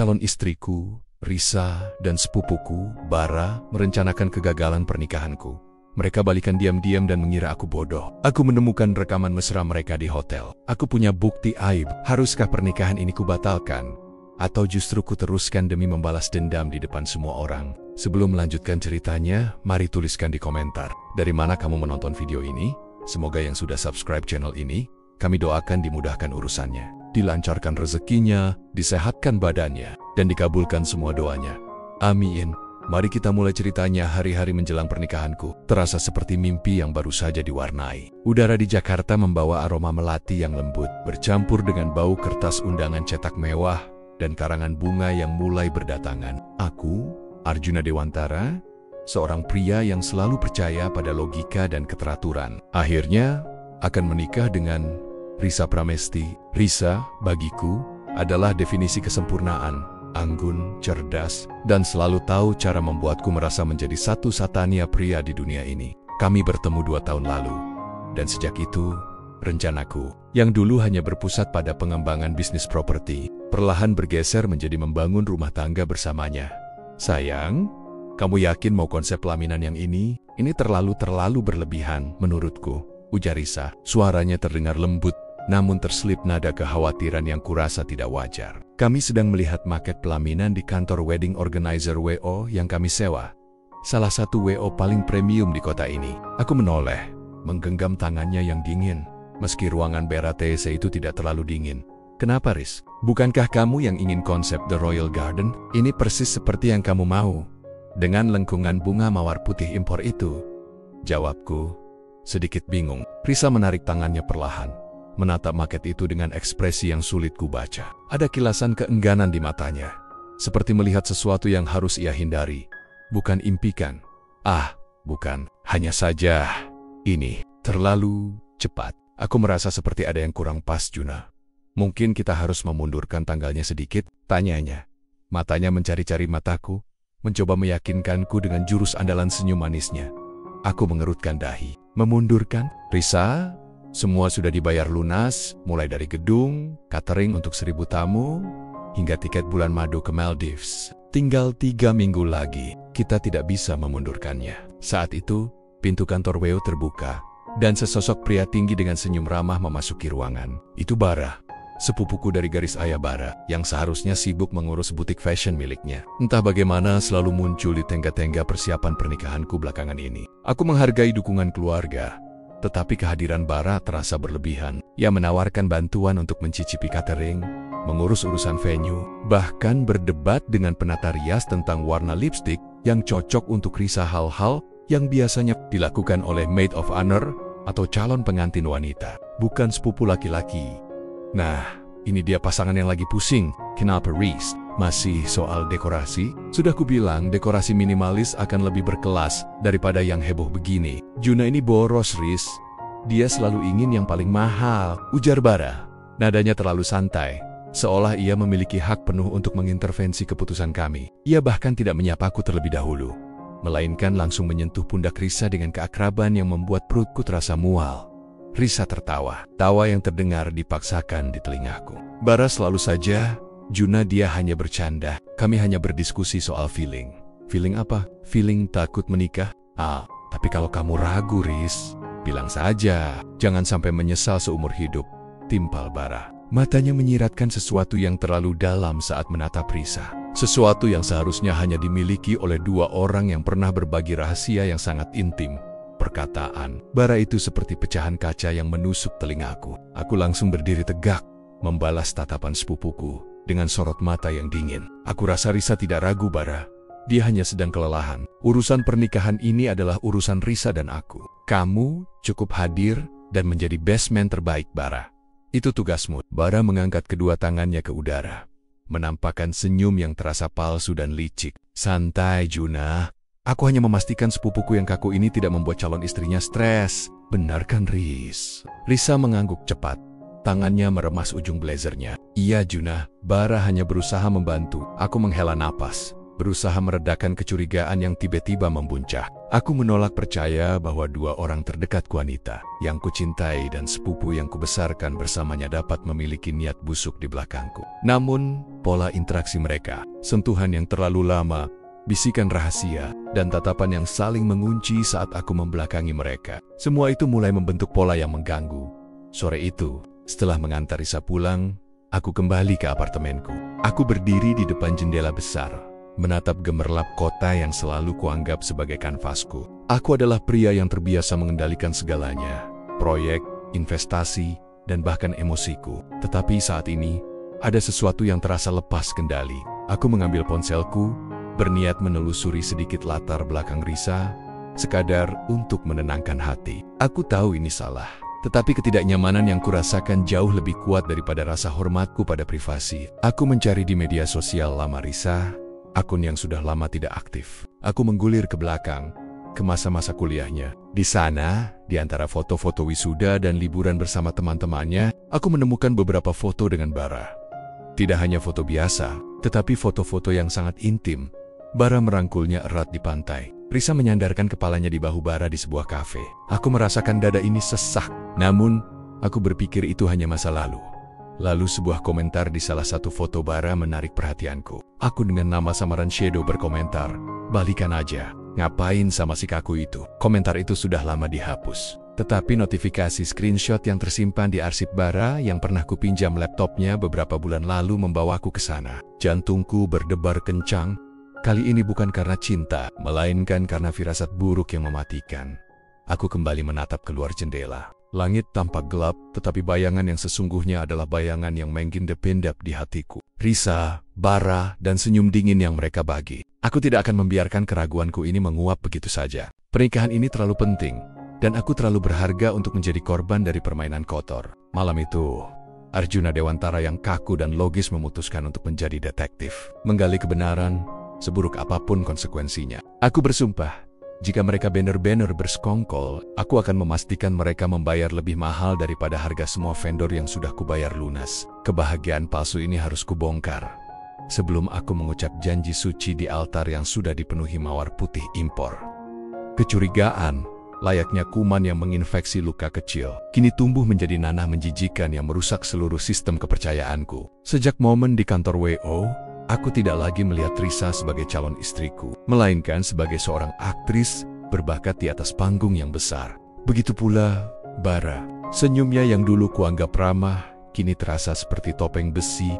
calon istriku, Risa, dan sepupuku, Bara, merencanakan kegagalan pernikahanku. Mereka balikan diam-diam dan mengira aku bodoh. Aku menemukan rekaman mesra mereka di hotel. Aku punya bukti aib. Haruskah pernikahan ini kubatalkan? Atau justru kuteruskan demi membalas dendam di depan semua orang? Sebelum melanjutkan ceritanya, mari tuliskan di komentar. Dari mana kamu menonton video ini? Semoga yang sudah subscribe channel ini, kami doakan dimudahkan urusannya, dilancarkan rezekinya, disehatkan badannya, dan dikabulkan semua doanya. Amin. Mari kita mulai ceritanya. Hari-hari menjelang pernikahanku terasa seperti mimpi yang baru saja diwarnai. Udara di Jakarta membawa aroma melati yang lembut, bercampur dengan bau kertas undangan cetak mewah dan karangan bunga yang mulai berdatangan. Aku, Arjuna Dewantara, seorang pria yang selalu percaya pada logika dan keteraturan, akhirnya akan menikah dengan Risa Pramesti. Risa, bagiku, adalah definisi kesempurnaan, anggun, cerdas, dan selalu tahu cara membuatku merasa menjadi satu-satunya pria di dunia ini. Kami bertemu 2 tahun lalu, dan sejak itu, rencanaku, yang dulu hanya berpusat pada pengembangan bisnis properti, perlahan bergeser menjadi membangun rumah tangga bersamanya. Sayang, kamu yakin mau konsep pelaminan yang ini? Ini terlalu berlebihan menurutku, ujar Risa. Suaranya terdengar lembut, namun terselip nada kekhawatiran yang kurasa tidak wajar. Kami sedang melihat maket pelaminan di kantor wedding organizer WO yang kami sewa. Salah satu WO paling premium di kota ini. Aku menoleh, menggenggam tangannya yang dingin. Meski ruangan BRTC itu tidak terlalu dingin. Kenapa, Riz? Bukankah kamu yang ingin konsep The Royal Garden? Ini persis seperti yang kamu mau. Dengan lengkungan bunga mawar putih impor itu. Jawabku, sedikit bingung. Risa menarik tangannya perlahan, menatap maket itu dengan ekspresi yang sulit kubaca. Ada kilasan keengganan di matanya, seperti melihat sesuatu yang harus ia hindari, bukan impikan. Bukan. Hanya saja, ini terlalu cepat. Aku merasa seperti ada yang kurang pas, Juna. Mungkin kita harus memundurkan tanggalnya sedikit, tanyanya. Matanya mencari-cari mataku, mencoba meyakinkanku dengan jurus andalan senyum manisnya. Aku mengerutkan dahi. Memundurkan? Risa, semua sudah dibayar lunas, mulai dari gedung, catering untuk 1000 tamu, hingga tiket bulan madu ke Maldives. Tinggal 3 minggu lagi, kita tidak bisa memundurkannya. Saat itu, pintu kantor WO terbuka, dan sesosok pria tinggi dengan senyum ramah memasuki ruangan. Itu Bara, sepupuku dari garis ayah Bara, yang seharusnya sibuk mengurus butik fashion miliknya. Entah bagaimana selalu muncul di tengga-tengga persiapan pernikahanku belakangan ini. Aku menghargai dukungan keluarga, tetapi kehadiran Bara terasa berlebihan. Ia menawarkan bantuan untuk mencicipi catering, mengurus urusan venue, bahkan berdebat dengan penata rias tentang warna lipstik yang cocok untuk Risa, hal-hal yang biasanya dilakukan oleh maid of honor atau calon pengantin wanita, bukan sepupu laki-laki. Nah, ini dia pasangan yang lagi pusing. Kenapa, Riz? Masih soal dekorasi? Sudah kubilang dekorasi minimalis akan lebih berkelas daripada yang heboh begini. Juna ini boros, Riz. Dia selalu ingin yang paling mahal, ujar Bara. Nadanya terlalu santai, seolah ia memiliki hak penuh untuk mengintervensi keputusan kami. Ia bahkan tidak menyapaku terlebih dahulu, melainkan langsung menyentuh pundak Risa dengan keakraban yang membuat perutku terasa mual. Risa tertawa, tawa yang terdengar dipaksakan di telingaku. Bara selalu saja, Juna, dia hanya bercanda. Kami hanya berdiskusi soal feeling. Feeling apa? Feeling takut menikah? Tapi kalau kamu ragu, Riz, bilang saja. Jangan sampai menyesal seumur hidup, timpal Bara. Matanya menyiratkan sesuatu yang terlalu dalam saat menatap Risa. Sesuatu yang seharusnya hanya dimiliki oleh 2 orang yang pernah berbagi rahasia yang sangat intim. Perkataan Bara itu seperti pecahan kaca yang menusuk telingaku. Aku langsung berdiri tegak, membalas tatapan sepupuku dengan sorot mata yang dingin. Aku rasa Risa tidak ragu, Bara. Dia hanya sedang kelelahan. Urusan pernikahan ini adalah urusan Risa dan aku. Kamu cukup hadir dan menjadi best man terbaik, Bara. Itu tugasmu. Bara mengangkat kedua tangannya ke udara, menampakkan senyum yang terasa palsu dan licik. Santai, Juna. Aku hanya memastikan sepupuku yang kaku ini tidak membuat calon istrinya stres. Benar kan, Riz? Risa mengangguk cepat. Tangannya meremas ujung blazernya. Iya, Juna. Bara hanya berusaha membantu. Aku menghela napas, berusaha meredakan kecurigaan yang tiba-tiba membuncah. Aku menolak percaya bahwa dua orang terdekatku wanita yang kucintai dan sepupu yang kubesarkan bersamanya dapat memiliki niat busuk di belakangku. Namun, pola interaksi mereka, sentuhan yang terlalu lama, bisikan rahasia, dan tatapan yang saling mengunci saat aku membelakangi mereka. Semua itu mulai membentuk pola yang mengganggu. Sore itu, setelah mengantar Risa pulang, aku kembali ke apartemenku. Aku berdiri di depan jendela besar, menatap gemerlap kota yang selalu kuanggap sebagai kanvasku. Aku adalah pria yang terbiasa mengendalikan segalanya, proyek, investasi, dan bahkan emosiku. Tetapi saat ini, ada sesuatu yang terasa lepas kendali. Aku mengambil ponselku, berniat menelusuri sedikit latar belakang Risa, sekadar untuk menenangkan hati. Aku tahu ini salah, tetapi ketidaknyamanan yang kurasakan jauh lebih kuat daripada rasa hormatku pada privasi. Aku mencari di media sosial lama Risa, akun yang sudah lama tidak aktif. Aku menggulir ke belakang, ke masa-masa kuliahnya. Di sana, di antara foto-foto wisuda dan liburan bersama teman-temannya, aku menemukan beberapa foto dengan Bara. Tidak hanya foto biasa, tetapi foto-foto yang sangat intim. Bara merangkulnya erat di pantai. Risa menyandarkan kepalanya di bahu Bara di sebuah kafe. Aku merasakan dada ini sesak. Namun, aku berpikir itu hanya masa lalu. Lalu sebuah komentar di salah satu foto Bara menarik perhatianku. Aku dengan nama samaran Shadow berkomentar, "Balikan aja, ngapain sama si kaku itu?" Komentar itu sudah lama dihapus. Tetapi notifikasi screenshot yang tersimpan di arsip Bara yang pernah kupinjam laptopnya beberapa bulan lalu membawaku ke sana. Jantungku berdebar kencang, kali ini bukan karena cinta, melainkan karena firasat buruk yang mematikan. Aku kembali menatap keluar jendela. Langit tampak gelap, tetapi bayangan yang sesungguhnya adalah bayangan yang mengendap-endap di hatiku. Risa, Bara, dan senyum dingin yang mereka bagi. Aku tidak akan membiarkan keraguanku ini menguap begitu saja. Pernikahan ini terlalu penting, dan aku terlalu berharga untuk menjadi korban dari permainan kotor. Malam itu, Arjuna Dewantara yang kaku dan logis memutuskan untuk menjadi detektif. Menggali kebenaran, seburuk apapun konsekuensinya. Aku bersumpah, jika mereka benar-benar bersekongkol, aku akan memastikan mereka membayar lebih mahal daripada harga semua vendor yang sudah kubayar lunas. Kebahagiaan palsu ini harus kubongkar sebelum aku mengucap janji suci di altar yang sudah dipenuhi mawar putih impor. Kecurigaan, layaknya kuman yang menginfeksi luka kecil, kini tumbuh menjadi nanah menjijikan yang merusak seluruh sistem kepercayaanku. Sejak momen di kantor WO, aku tidak lagi melihat Risa sebagai calon istriku, melainkan sebagai seorang aktris berbakat di atas panggung yang besar. Begitu pula Bara. Senyumnya yang dulu kuanggap ramah, kini terasa seperti topeng besi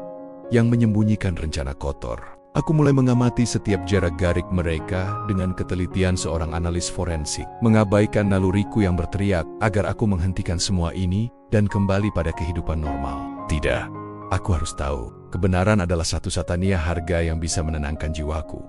yang menyembunyikan rencana kotor. Aku mulai mengamati setiap jarak gerik mereka dengan ketelitian seorang analis forensik, mengabaikan naluriku yang berteriak agar aku menghentikan semua ini dan kembali pada kehidupan normal. Tidak, aku harus tahu. Kebenaran adalah satu-satunya harga yang bisa menenangkan jiwaku.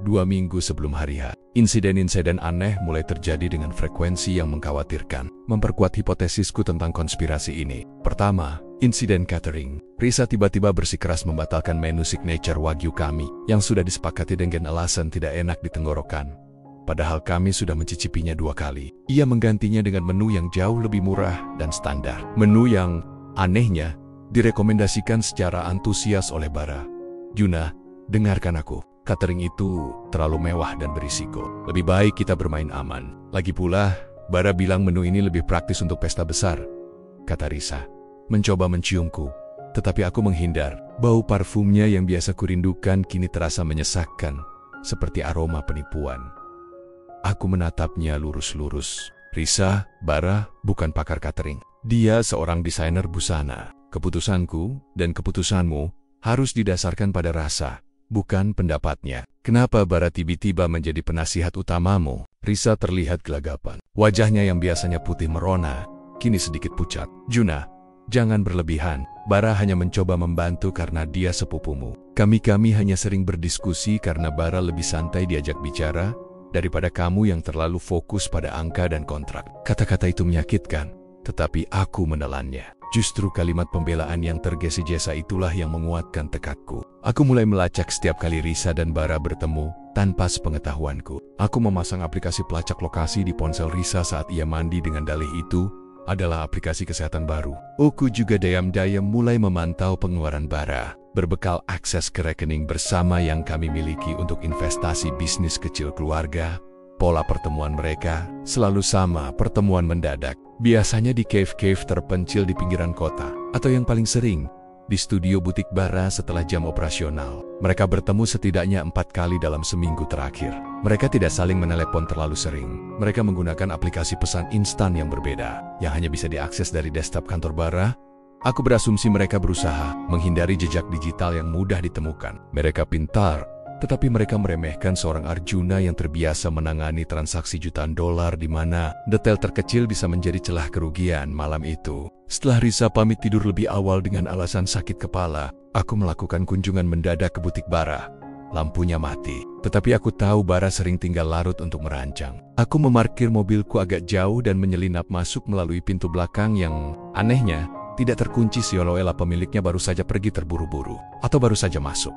2 minggu sebelum hari H, insiden-insiden aneh mulai terjadi dengan frekuensi yang mengkhawatirkan, memperkuat hipotesisku tentang konspirasi ini. Pertama, insiden catering. Risa tiba-tiba bersikeras membatalkan menu signature Wagyu kami, yang sudah disepakati dengan alasan tidak enak di tenggorokan. Padahal kami sudah mencicipinya 2 kali. Ia menggantinya dengan menu yang jauh lebih murah dan standar. Menu yang, anehnya, direkomendasikan secara antusias oleh Bara. "Juna, dengarkan aku. Catering itu terlalu mewah dan berisiko. Lebih baik kita bermain aman. Lagi pula, Bara bilang menu ini lebih praktis untuk pesta besar," kata Risa. Mencoba menciumku, tetapi aku menghindar. Bau parfumnya yang biasa kurindukan kini terasa menyesakkan, seperti aroma penipuan. Aku menatapnya lurus-lurus. Risa, Bara bukan pakar catering. Dia seorang desainer busana. Keputusanku dan keputusanmu harus didasarkan pada rasa, bukan pendapatnya. Kenapa Bara tiba-tiba menjadi penasihat utamamu? Risa terlihat gelagapan. Wajahnya yang biasanya putih merona, kini sedikit pucat. "Juna, jangan berlebihan. Bara hanya mencoba membantu karena dia sepupumu. Kami hanya sering berdiskusi karena Bara lebih santai diajak bicara daripada kamu yang terlalu fokus pada angka dan kontrak." Kata-kata itu menyakitkan, tetapi aku menelannya. Justru kalimat pembelaan yang tergesa-gesa itulah yang menguatkan tekadku. Aku mulai melacak setiap kali Risa dan Bara bertemu tanpa sepengetahuanku. Aku memasang aplikasi pelacak lokasi di ponsel Risa saat ia mandi dengan dalih itu adalah aplikasi kesehatan baru. Aku juga diam-diam mulai memantau pengeluaran Bara, berbekal akses ke rekening bersama yang kami miliki untuk investasi bisnis kecil keluarga. Pola pertemuan mereka selalu sama, pertemuan mendadak. Biasanya di cave-cave terpencil di pinggiran kota, atau yang paling sering, di studio butik Bara setelah jam operasional. Mereka bertemu setidaknya 4 kali dalam seminggu terakhir. Mereka tidak saling menelepon terlalu sering. Mereka menggunakan aplikasi pesan instan yang berbeda, yang hanya bisa diakses dari desktop kantor Bara. Aku berasumsi mereka berusaha menghindari jejak digital yang mudah ditemukan. Mereka pintar, tetapi mereka meremehkan seorang Arjuna yang terbiasa menangani transaksi jutaan dolar di mana detail terkecil bisa menjadi celah kerugian. Malam itu, setelah Risa pamit tidur lebih awal dengan alasan sakit kepala, aku melakukan kunjungan mendadak ke butik Bara. Lampunya mati, tetapi aku tahu Bara sering tinggal larut untuk merancang. Aku memarkir mobilku agak jauh dan menyelinap masuk melalui pintu belakang yang anehnya tidak terkunci. Seolah-olah pemiliknya baru saja pergi terburu-buru atau baru saja masuk.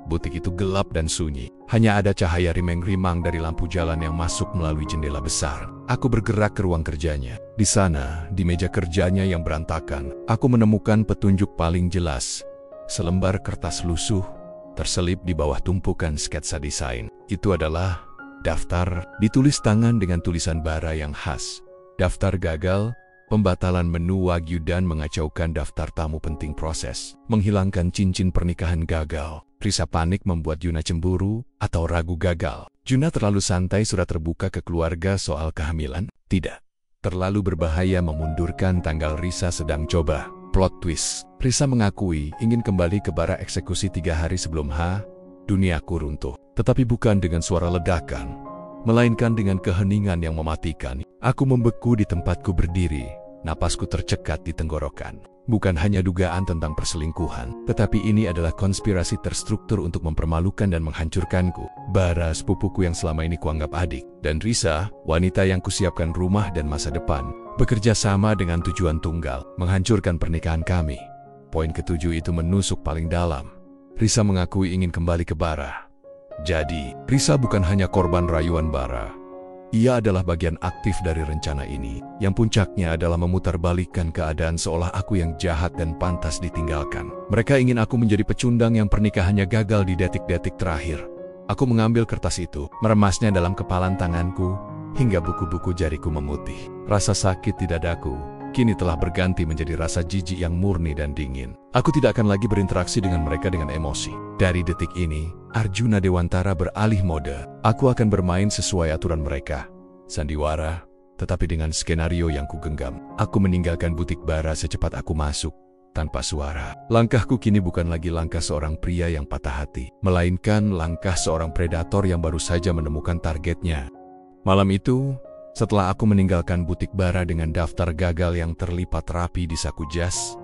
Butik itu gelap dan sunyi. Hanya ada cahaya rimeng-rimang dari lampu jalan yang masuk melalui jendela besar. Aku bergerak ke ruang kerjanya. Di sana, di meja kerjanya yang berantakan, aku menemukan petunjuk paling jelas. Selembar kertas lusuh terselip di bawah tumpukan sketsa desain. Itu adalah daftar ditulis tangan dengan tulisan Bara yang khas. Daftar gagal, pembatalan menu Wagyu dan mengacaukan daftar tamu penting proses. Menghilangkan cincin pernikahan gagal. Risa panik membuat Juna cemburu atau ragu gagal. Juna terlalu santai surat terbuka ke keluarga soal kehamilan? Tidak. Terlalu berbahaya memundurkan tanggal Risa sedang coba. Plot twist. Risa mengakui ingin kembali ke Bara eksekusi 3 hari sebelum duniaku runtuh. Tetapi bukan dengan suara ledakan, melainkan dengan keheningan yang mematikan. Aku membeku di tempatku berdiri, napasku tercekat di tenggorokan. Bukan hanya dugaan tentang perselingkuhan, tetapi ini adalah konspirasi terstruktur untuk mempermalukan dan menghancurkanku. Bara, sepupuku yang selama ini kuanggap adik, dan Risa, wanita yang kusiapkan rumah dan masa depan, bekerja sama dengan tujuan tunggal, menghancurkan pernikahan kami. Poin ketujuh itu menusuk paling dalam. Risa mengakui ingin kembali ke Bara. Jadi, Risa bukan hanya korban rayuan Bara. Ia adalah bagian aktif dari rencana ini, yang puncaknya adalah memutarbalikkan keadaan seolah aku yang jahat dan pantas ditinggalkan. Mereka ingin aku menjadi pecundang yang pernikahannya gagal di detik-detik terakhir. Aku mengambil kertas itu, meremasnya dalam kepalan tanganku, hingga buku-buku jariku memutih. Rasa sakit di dadaku kini telah berganti menjadi rasa jijik yang murni dan dingin. Aku tidak akan lagi berinteraksi dengan mereka dengan emosi. Dari detik ini, Arjuna Dewantara beralih mode. Aku akan bermain sesuai aturan mereka. Sandiwara, tetapi dengan skenario yang kugenggam. Aku meninggalkan butik Bara secepat aku masuk, tanpa suara. Langkahku kini bukan lagi langkah seorang pria yang patah hati, melainkan langkah seorang predator yang baru saja menemukan targetnya. Malam itu, setelah aku meninggalkan butik Bara dengan daftar gagal yang terlipat rapi di saku jas,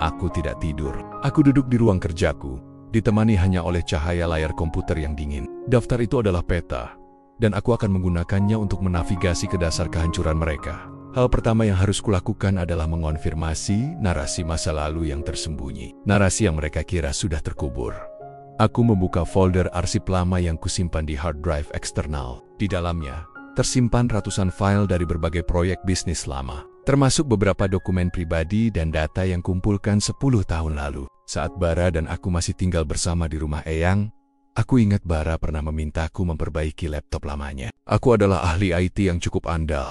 aku tidak tidur. Aku duduk di ruang kerjaku, ditemani hanya oleh cahaya layar komputer yang dingin. Daftar itu adalah peta, dan aku akan menggunakannya untuk menavigasi ke dasar kehancuran mereka. Hal pertama yang harus kulakukan adalah mengonfirmasi narasi masa lalu yang tersembunyi. Narasi yang mereka kira sudah terkubur. Aku membuka folder arsip lama yang kusimpan di hard drive eksternal. Di dalamnya, tersimpan ratusan file dari berbagai proyek bisnis lama, termasuk beberapa dokumen pribadi dan data yang kumpulkan 10 tahun lalu. Saat Bara dan aku masih tinggal bersama di rumah Eyang, aku ingat Bara pernah memintaku memperbaiki laptop lamanya. Aku adalah ahli IT yang cukup andal,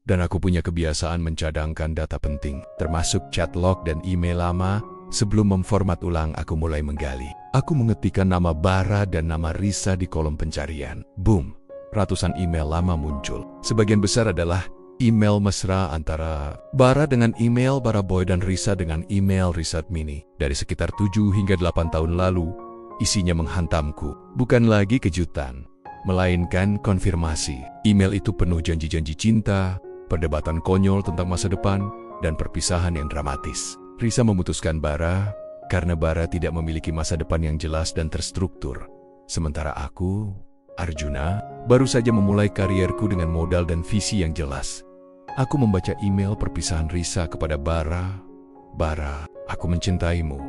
dan aku punya kebiasaan mencadangkan data penting, termasuk chat log dan email lama. Sebelum memformat ulang, aku mulai menggali. Aku mengetikkan nama Bara dan nama Risa di kolom pencarian. Boom! Ratusan email lama muncul. Sebagian besar adalah email mesra antara Bara dengan email Bara Boy dan Risa dengan email Risa Mini. Dari sekitar 7 hingga 8 tahun lalu, isinya menghantamku. Bukan lagi kejutan, melainkan konfirmasi. Email itu penuh janji-janji cinta, perdebatan konyol tentang masa depan, dan perpisahan yang dramatis. Risa memutuskan Bara karena Bara tidak memiliki masa depan yang jelas dan terstruktur. Sementara aku, Arjuna, baru saja memulai karierku dengan modal dan visi yang jelas. Aku membaca email perpisahan Risa kepada Bara. Bara, aku mencintaimu,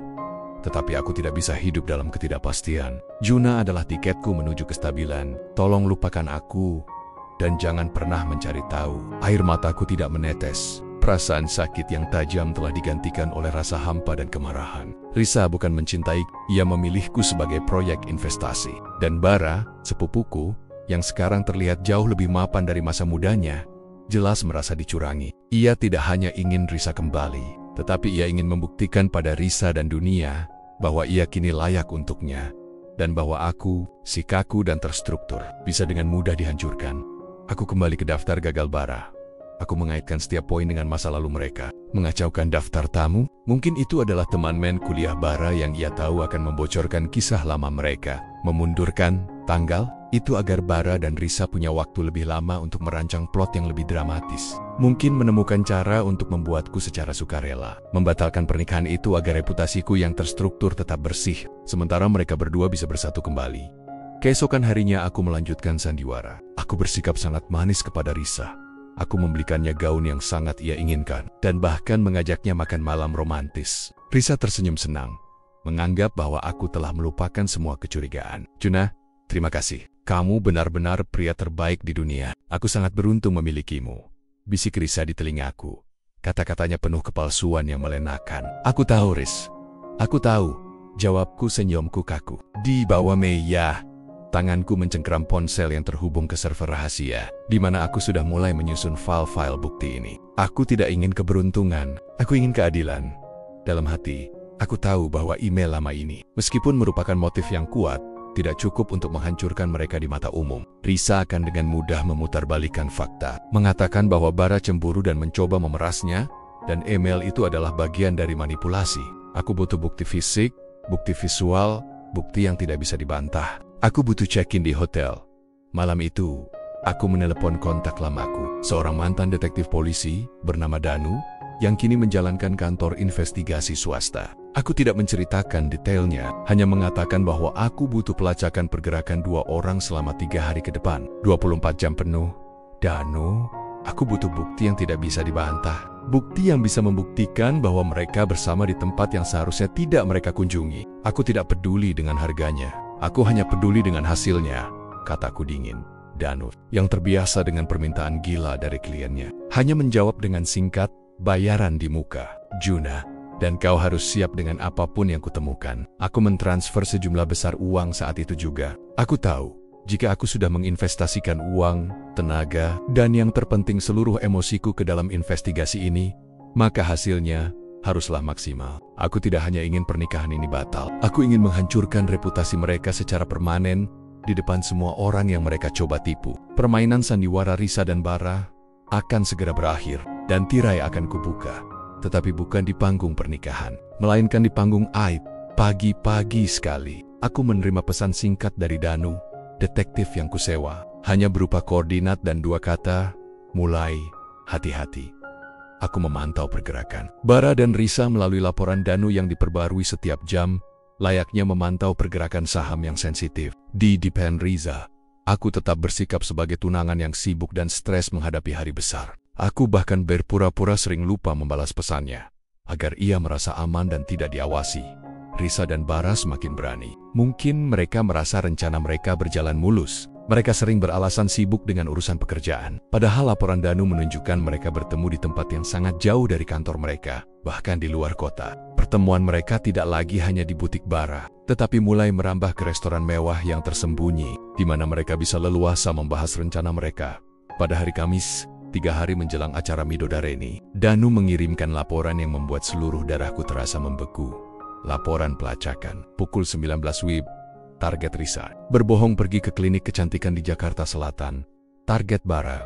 tetapi aku tidak bisa hidup dalam ketidakpastian. Juna adalah tiketku menuju kestabilan. Tolong lupakan aku, dan jangan pernah mencari tahu. Air mataku tidak menetes. Perasaan sakit yang tajam telah digantikan oleh rasa hampa dan kemarahan. Risa bukan mencintai, ia memilihku sebagai proyek investasi. Dan Bara, sepupuku, yang sekarang terlihat jauh lebih mapan dari masa mudanya, jelas merasa dicurangi. Ia tidak hanya ingin Risa kembali, tetapi ia ingin membuktikan pada Risa dan dunia bahwa ia kini layak untuknya, dan bahwa aku, si kaku dan terstruktur, bisa dengan mudah dihancurkan. Aku kembali ke daftar gagal bara. Aku mengaitkan setiap poin dengan masa lalu mereka. Mengacaukan daftar tamu, mungkin itu adalah teman men kuliah bara yang ia tahu akan membocorkan kisah lama mereka. Memundurkan tanggal, itu agar Bara dan Risa punya waktu lebih lama untuk merancang plot yang lebih dramatis. Mungkin menemukan cara untuk membuatku secara sukarela. Membatalkan pernikahan itu agar reputasiku yang terstruktur tetap bersih, sementara mereka berdua bisa bersatu kembali. Keesokan harinya aku melanjutkan sandiwara. Aku bersikap sangat manis kepada Risa. Aku membelikannya gaun yang sangat ia inginkan, dan bahkan mengajaknya makan malam romantis. Risa tersenyum senang, menganggap bahwa aku telah melupakan semua kecurigaan. Juna, terima kasih. Kamu benar-benar pria terbaik di dunia. Aku sangat beruntung memilikimu. Bisik Risa di telingaku. Kata-katanya penuh kepalsuan yang melenakan. Aku tahu, Riz. Aku tahu. Jawabku senyumku kaku. Di bawah meja, tanganku mencengkeram ponsel yang terhubung ke server rahasia, di mana aku sudah mulai menyusun file-file bukti ini. Aku tidak ingin keberuntungan, aku ingin keadilan. Dalam hati, aku tahu bahwa email lama ini, meskipun merupakan motif yang kuat, tidak cukup untuk menghancurkan mereka di mata umum. Risa akan dengan mudah memutarbalikkan fakta, mengatakan bahwa Bara cemburu dan mencoba memerasnya, dan email itu adalah bagian dari manipulasi. Aku butuh bukti fisik, bukti visual, bukti yang tidak bisa dibantah. Aku butuh check-in di hotel. Malam itu, aku menelepon kontak lamaku, seorang mantan detektif polisi bernama Danu, yang kini menjalankan kantor investigasi swasta. Aku tidak menceritakan detailnya, hanya mengatakan bahwa aku butuh pelacakan pergerakan 2 orang selama 3 hari ke depan, 24 jam penuh. Danu, aku butuh bukti yang tidak bisa dibantah. Bukti yang bisa membuktikan bahwa mereka bersama di tempat yang seharusnya tidak mereka kunjungi. Aku tidak peduli dengan harganya. Aku hanya peduli dengan hasilnya, kataku dingin. Danu, yang terbiasa dengan permintaan gila dari kliennya, hanya menjawab dengan singkat, bayaran di muka. Juna, dan kau harus siap dengan apapun yang kutemukan. Aku mentransfer sejumlah besar uang saat itu juga. Aku tahu, jika aku sudah menginvestasikan uang, tenaga, dan yang terpenting seluruh emosiku ke dalam investigasi ini, maka hasilnya haruslah maksimal. Aku tidak hanya ingin pernikahan ini batal, aku ingin menghancurkan reputasi mereka secara permanen di depan semua orang yang mereka coba tipu. Permainan sandiwara Risa dan Bara akan segera berakhir, dan tirai akan kubuka. Tetapi bukan di panggung pernikahan, melainkan di panggung aib. Pagi-pagi sekali, aku menerima pesan singkat dari Danu, detektif yang kusewa. Hanya berupa koordinat dan 2 kata, mulai, hati-hati. Aku memantau pergerakan Bara dan Risa melalui laporan Danu yang diperbarui setiap jam, layaknya memantau pergerakan saham yang sensitif. Di depan Risa, aku tetap bersikap sebagai tunangan yang sibuk dan stres menghadapi hari besar. Aku bahkan berpura-pura sering lupa membalas pesannya, agar ia merasa aman dan tidak diawasi. Risa dan Bara semakin berani. Mungkin mereka merasa rencana mereka berjalan mulus. Mereka sering beralasan sibuk dengan urusan pekerjaan. Padahal laporan Danu menunjukkan mereka bertemu di tempat yang sangat jauh dari kantor mereka, bahkan di luar kota. Pertemuan mereka tidak lagi hanya di butik Bara, tetapi mulai merambah ke restoran mewah yang tersembunyi, di mana mereka bisa leluasa membahas rencana mereka. Pada hari Kamis, 3 hari menjelang acara Midodareni, Danu mengirimkan laporan yang membuat seluruh darahku terasa membeku. Laporan pelacakan, pukul 19 WIB. Target Risa, berbohong pergi ke klinik kecantikan di Jakarta Selatan. Target Bara,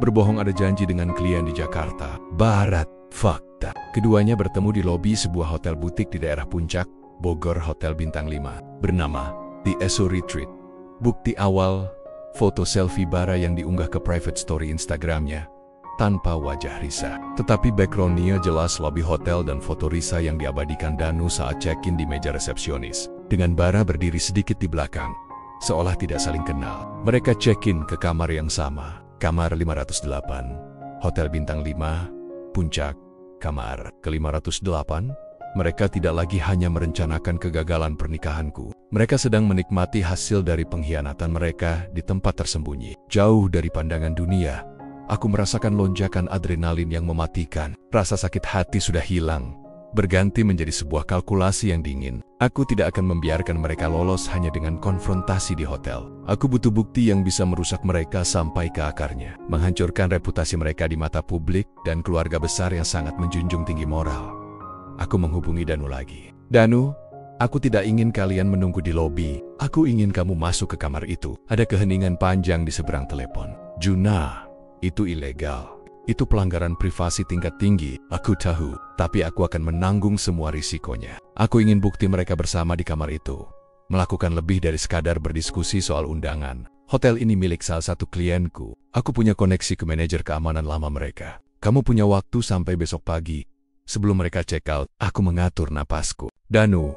berbohong ada janji dengan klien di Jakarta Barat. Fakta, keduanya bertemu di lobi sebuah hotel butik di daerah Puncak, Bogor, hotel bintang 5, bernama The Esso Retreat. Bukti awal, foto selfie Bara yang diunggah ke private story Instagramnya, tanpa wajah Risa. Tetapi backgroundnya jelas lobi hotel dan foto Risa yang diabadikan Danu saat check-in di meja resepsionis, dengan Bara berdiri sedikit di belakang, seolah tidak saling kenal. Mereka check-in ke kamar yang sama, kamar 508, hotel bintang 5, Puncak, kamar ke-508. Mereka tidak lagi hanya merencanakan kegagalan pernikahanku. Mereka sedang menikmati hasil dari pengkhianatan mereka di tempat tersembunyi, jauh dari pandangan dunia. Aku merasakan lonjakan adrenalin yang mematikan. Rasa sakit hati sudah hilang. berganti menjadi sebuah kalkulasi yang dingin. Aku tidak akan membiarkan mereka lolos hanya dengan konfrontasi di hotel. Aku butuh bukti yang bisa merusak mereka sampai ke akarnya, menghancurkan reputasi mereka di mata publik dan keluarga besar yang sangat menjunjung tinggi moral. Aku menghubungi Danu lagi. Danu, aku tidak ingin kalian menunggu di lobi. Aku ingin kamu masuk ke kamar itu. Ada keheningan panjang di seberang telepon. Juna, itu ilegal. Itu pelanggaran privasi tingkat tinggi, aku tahu, tapi aku akan menanggung semua risikonya. Aku ingin bukti mereka bersama di kamar itu. Melakukan lebih dari sekadar berdiskusi soal undangan. Hotel ini milik salah satu klienku. Aku punya koneksi ke manajer keamanan lama mereka. Kamu punya waktu sampai besok pagi. Sebelum mereka check out, aku mengatur napasku. Danu,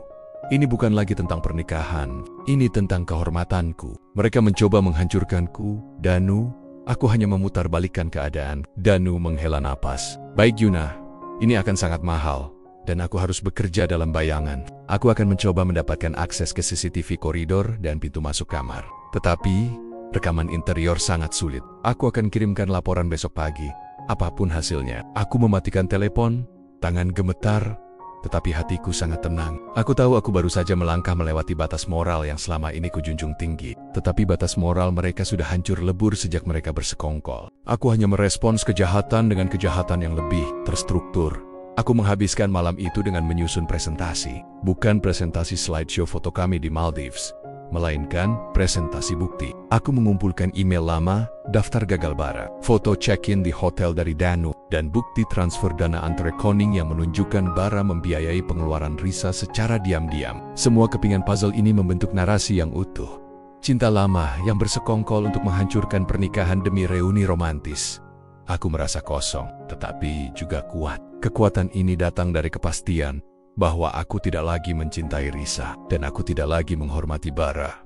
ini bukan lagi tentang pernikahan. Ini tentang kehormatanku. Mereka mencoba menghancurkanku, Danu. Aku hanya memutarbalikkan keadaan. Danu menghela napas. Baik Yuna, ini akan sangat mahal, dan aku harus bekerja dalam bayangan. Aku akan mencoba mendapatkan akses ke CCTV koridor dan pintu masuk kamar. Tetapi, rekaman interior sangat sulit. Aku akan kirimkan laporan besok pagi. Apapun hasilnya, aku mematikan telepon, tangan gemetar, tetapi hatiku sangat tenang. Aku tahu aku baru saja melangkah melewati batas moral yang selama ini kujunjung tinggi. Tetapi batas moral mereka sudah hancur lebur sejak mereka bersekongkol. Aku hanya merespons kejahatan dengan kejahatan yang lebih terstruktur. Aku menghabiskan malam itu dengan menyusun presentasi. Bukan presentasi slideshow foto kami di Maldives, melainkan presentasi bukti. Aku mengumpulkan email lama, daftar gagal bara, foto check-in di hotel dari Danu, dan bukti transfer dana antar rekening yang menunjukkan Bara membiayai pengeluaran Risa secara diam-diam. Semua kepingan puzzle ini membentuk narasi yang utuh. Cinta lama yang bersekongkol untuk menghancurkan pernikahan demi reuni romantis. Aku merasa kosong, tetapi juga kuat. Kekuatan ini datang dari kepastian bahwa aku tidak lagi mencintai Risa, dan aku tidak lagi menghormati Bara.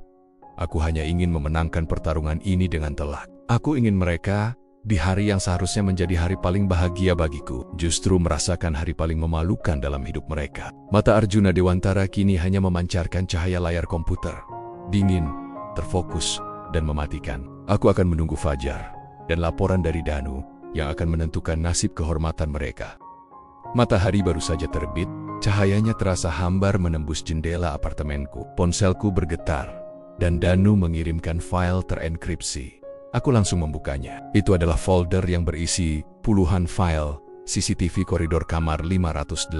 Aku hanya ingin memenangkan pertarungan ini dengan telak. Aku ingin mereka, di hari yang seharusnya menjadi hari paling bahagia bagiku, justru merasakan hari paling memalukan dalam hidup mereka. Mata Arjuna Dewantara kini hanya memancarkan cahaya layar komputer. Dingin, terfokus, dan mematikan. Aku akan menunggu fajar, dan laporan dari Danu, yang akan menentukan nasib kehormatan mereka. Matahari baru saja terbit, cahayanya terasa hambar menembus jendela apartemenku. Ponselku bergetar, dan Danu mengirimkan file terenkripsi. Aku langsung membukanya. Itu adalah folder yang berisi puluhan file CCTV koridor kamar 508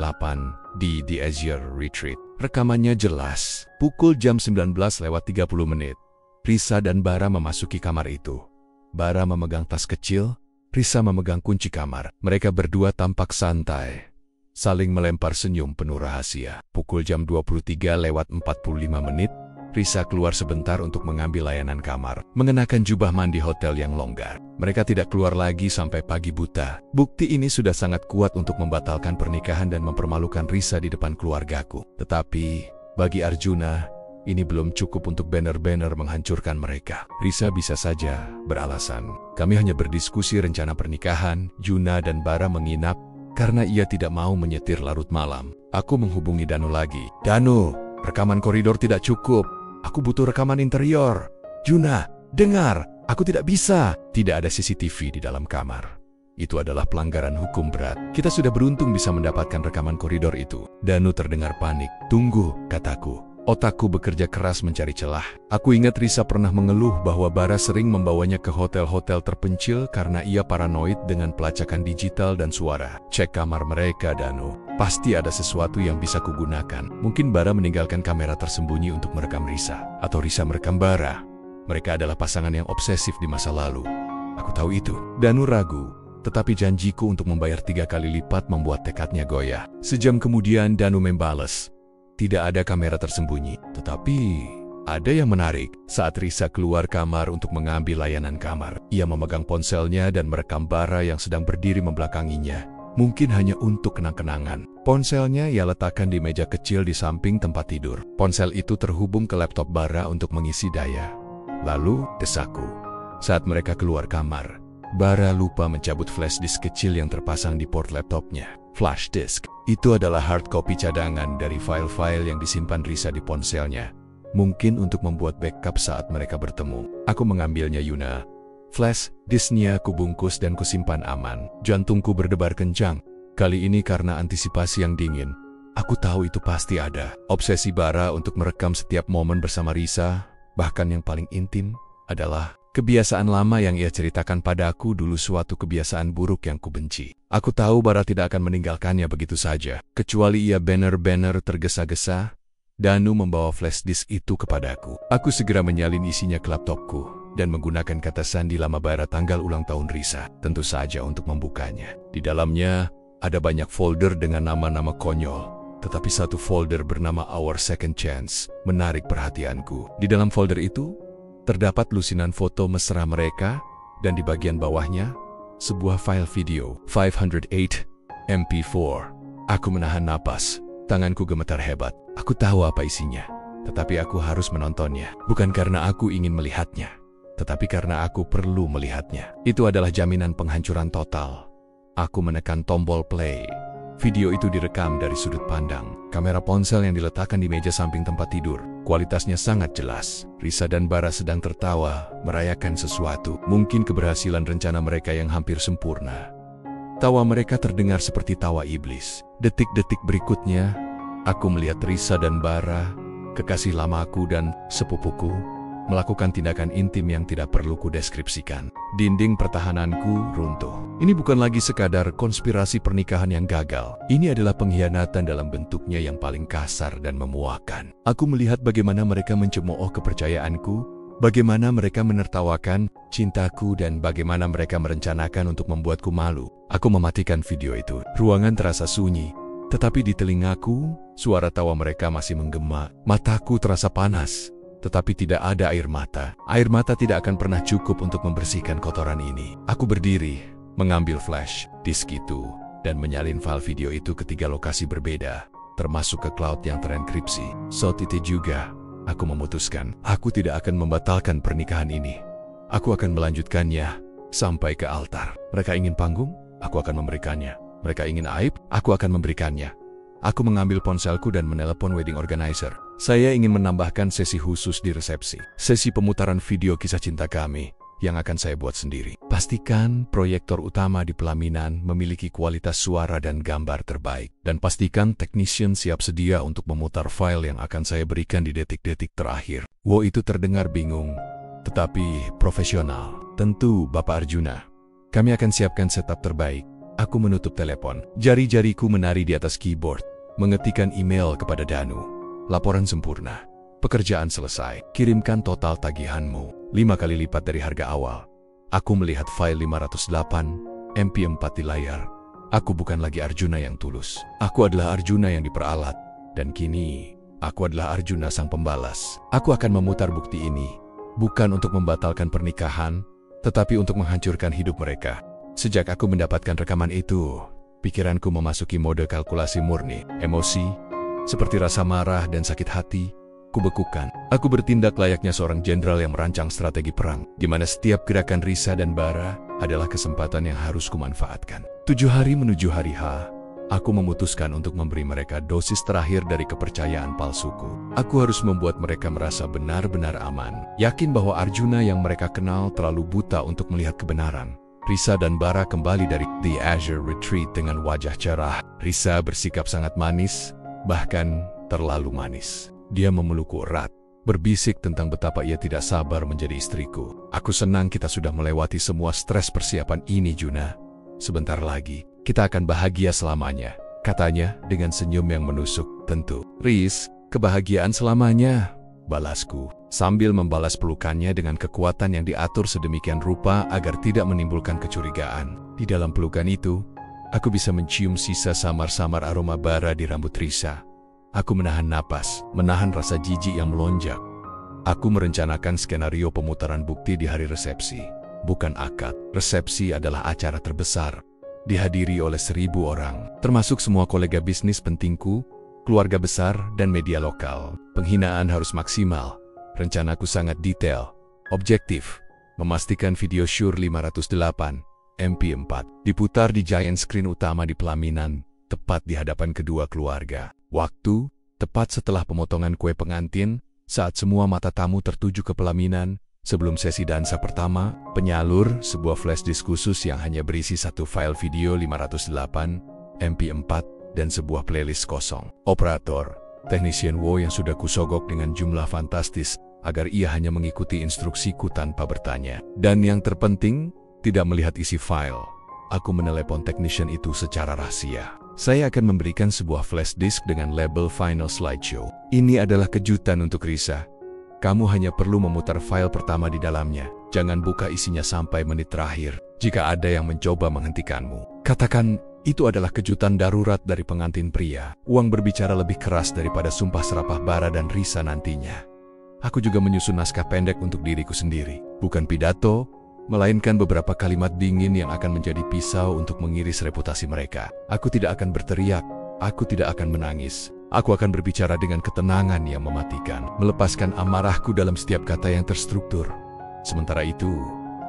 di The Azure Retreat. Rekamannya jelas. Pukul jam 19:30, Risa dan Bara memasuki kamar itu. Bara memegang tas kecil, Risa memegang kunci kamar. Mereka berdua tampak santai, saling melempar senyum penuh rahasia. Pukul jam 23:45, Risa keluar sebentar untuk mengambil layanan kamar, mengenakan jubah mandi hotel yang longgar. Mereka tidak keluar lagi sampai pagi buta. Bukti ini sudah sangat kuat untuk membatalkan pernikahan dan mempermalukan Risa di depan keluargaku. Tetapi, bagi Arjuna, ini belum cukup untuk benar-benar menghancurkan mereka. Risa bisa saja beralasan, kami hanya berdiskusi rencana pernikahan. Juna dan Bara menginap karena ia tidak mau menyetir larut malam. Aku menghubungi Danu lagi. Danu, rekaman koridor tidak cukup. Aku butuh rekaman interior. Juna, dengar, aku tidak bisa. Tidak ada CCTV di dalam kamar. Itu adalah pelanggaran hukum berat. Kita sudah beruntung bisa mendapatkan rekaman koridor itu. Danu terdengar panik. Tunggu, kataku. Otakku bekerja keras mencari celah. Aku ingat Risa pernah mengeluh bahwa Bara sering membawanya ke hotel-hotel terpencil karena ia paranoid dengan pelacakan digital dan suara. Cek kamar mereka, Danu. Pasti ada sesuatu yang bisa kugunakan. Mungkin Bara meninggalkan kamera tersembunyi untuk merekam Risa. Atau Risa merekam Bara. Mereka adalah pasangan yang obsesif di masa lalu. Aku tahu itu. Danu ragu, tetapi janjiku untuk membayar 3 kali lipat membuat tekadnya goyah. Sejam kemudian Danu membalas. Tidak ada kamera tersembunyi, tetapi ada yang menarik. Saat Risa keluar kamar untuk mengambil layanan kamar, ia memegang ponselnya dan merekam Bara yang sedang berdiri membelakanginya. Mungkin hanya untuk kenang-kenangan. Ponselnya ia letakkan di meja kecil di samping tempat tidur. Ponsel itu terhubung ke laptop Bara untuk mengisi daya. Lalu, desaku. Saat mereka keluar kamar, Bara lupa mencabut flash disk kecil yang terpasang di port laptopnya. Flash disk itu adalah hard copy cadangan dari file-file yang disimpan Risa di ponselnya. Mungkin untuk membuat backup saat mereka bertemu. Aku mengambilnya, Yuna. Flash disknya kubungkus dan kusimpan aman. Jantungku berdebar kencang. Kali ini karena antisipasi yang dingin, aku tahu itu pasti ada. Obsesi Bara untuk merekam setiap momen bersama Risa, bahkan yang paling intim, adalah kebiasaan lama yang ia ceritakan padaku dulu, suatu kebiasaan buruk yang kubenci. Aku tahu Bara tidak akan meninggalkannya begitu saja, kecuali ia benar-benar tergesa-gesa. Danu membawa flash disk itu kepadaku. Aku segera menyalin isinya ke laptopku dan menggunakan kata sandi lama Bara tanggal ulang tahun Risa, tentu saja untuk membukanya. Di dalamnya ada banyak folder dengan nama-nama konyol, tetapi satu folder bernama Our Second Chance menarik perhatianku. Di dalam folder itu terdapat lusinan foto mesra mereka, dan di bagian bawahnya sebuah file video 508 MP4. Aku menahan napas, tanganku gemetar hebat. Aku tahu apa isinya, tetapi aku harus menontonnya. Bukan karena aku ingin melihatnya, tetapi karena aku perlu melihatnya. Itu adalah jaminan penghancuran total. Aku menekan tombol play. Video itu direkam dari sudut pandang kamera ponsel yang diletakkan di meja samping tempat tidur. Kualitasnya sangat jelas. Risa dan Bara sedang tertawa, merayakan sesuatu. Mungkin keberhasilan rencana mereka yang hampir sempurna. Tawa mereka terdengar seperti tawa iblis. Detik-detik berikutnya, aku melihat Risa dan Bara, kekasih lamaku dan sepupuku, melakukan tindakan intim yang tidak perlu kudeskripsikan. Dinding pertahananku runtuh. Ini bukan lagi sekadar konspirasi pernikahan yang gagal. Ini adalah pengkhianatan dalam bentuknya yang paling kasar dan memuakkan. Aku melihat bagaimana mereka mencemooh kepercayaanku, bagaimana mereka menertawakan cintaku, dan bagaimana mereka merencanakan untuk membuatku malu. Aku mematikan video itu. Ruangan terasa sunyi, tetapi di telingaku, suara tawa mereka masih menggema. Mataku terasa panas, tetapi tidak ada air mata. Air mata tidak akan pernah cukup untuk membersihkan kotoran ini. Aku berdiri, mengambil flash disk itu, dan menyalin file video itu ke 3 lokasi berbeda, termasuk ke cloud yang terenkripsi. Saat itu juga, aku memutuskan, aku tidak akan membatalkan pernikahan ini. Aku akan melanjutkannya sampai ke altar. Mereka ingin panggung, aku akan memberikannya. Mereka ingin aib, aku akan memberikannya. Aku mengambil ponselku dan menelepon wedding organizer. Saya ingin menambahkan sesi khusus di resepsi. Sesi pemutaran video kisah cinta kami yang akan saya buat sendiri. Pastikan proyektor utama di pelaminan memiliki kualitas suara dan gambar terbaik. Dan pastikan technician siap sedia untuk memutar file yang akan saya berikan di detik-detik terakhir. Wow, itu terdengar bingung, tetapi profesional. Tentu, Bapak Arjuna. Kami akan siapkan setup terbaik. Aku menutup telepon. Jari-jariku menari di atas keyboard, mengetikkan email kepada Danu. Laporan sempurna. Pekerjaan selesai. Kirimkan total tagihanmu 5 kali lipat dari harga awal. Aku melihat file 508 MP4 di layar. Aku bukan lagi Arjuna yang tulus. Aku adalah Arjuna yang diperalat. Dan kini, aku adalah Arjuna sang pembalas. Aku akan memutar bukti ini, bukan untuk membatalkan pernikahan, tetapi untuk menghancurkan hidup mereka. Sejak aku mendapatkan rekaman itu, pikiranku memasuki mode kalkulasi murni. Emosi, seperti rasa marah dan sakit hati, kubekukan. Aku bertindak layaknya seorang jenderal yang merancang strategi perang, di mana setiap gerakan Risa dan Bara adalah kesempatan yang harus kumanfaatkan. 7 hari menuju hari H, aku memutuskan untuk memberi mereka dosis terakhir dari kepercayaan palsuku. Aku harus membuat mereka merasa benar-benar aman, yakin bahwa Arjuna yang mereka kenal terlalu buta untuk melihat kebenaran. Risa dan Bara kembali dari The Azure Retreat dengan wajah cerah. Risa bersikap sangat manis, bahkan terlalu manis. Dia memelukku erat, berbisik tentang betapa ia tidak sabar menjadi istriku. Aku senang kita sudah melewati semua stres persiapan ini, Juna. Sebentar lagi, kita akan bahagia selamanya, katanya dengan senyum yang menusuk. Tentu, Riz, kebahagiaan selamanya, balasku, sambil membalas pelukannya dengan kekuatan yang diatur sedemikian rupa agar tidak menimbulkan kecurigaan. Di dalam pelukan itu, aku bisa mencium sisa samar-samar aroma bara di rambut Risa. Aku menahan napas, menahan rasa jijik yang melonjak. Aku merencanakan skenario pemutaran bukti di hari resepsi, bukan akad. Resepsi adalah acara terbesar, dihadiri oleh 1000 orang, termasuk semua kolega bisnis pentingku, keluarga besar, dan media lokal. Penghinaan harus maksimal. Rencanaku sangat detail, objektif, memastikan video Shure 508 MP4 diputar di giant screen utama di pelaminan, tepat di hadapan kedua keluarga. Waktu, tepat setelah pemotongan kue pengantin, saat semua mata tamu tertuju ke pelaminan. Sebelum sesi dansa pertama, penyalur sebuah flash disk khusus yang hanya berisi satu file video 508 MP4, dan sebuah playlist kosong. Operator, teknisian Wo yang sudah kusogok dengan jumlah fantastis agar ia hanya mengikuti instruksiku tanpa bertanya. Dan yang terpenting, tidak melihat isi file. Aku menelepon teknisian itu secara rahasia. Saya akan memberikan sebuah flash disk dengan label Final Slideshow. Ini adalah kejutan untuk Risa. Kamu hanya perlu memutar file pertama di dalamnya. Jangan buka isinya sampai menit terakhir. Jika ada yang mencoba menghentikanmu, katakan itu adalah kejutan darurat dari pengantin pria. Uang berbicara lebih keras daripada sumpah serapah Bara dan Risa nantinya. Aku juga menyusun naskah pendek untuk diriku sendiri. Bukan pidato, melainkan beberapa kalimat dingin yang akan menjadi pisau untuk mengiris reputasi mereka. Aku tidak akan berteriak, aku tidak akan menangis. Aku akan berbicara dengan ketenangan yang mematikan, melepaskan amarahku dalam setiap kata yang terstruktur. Sementara itu,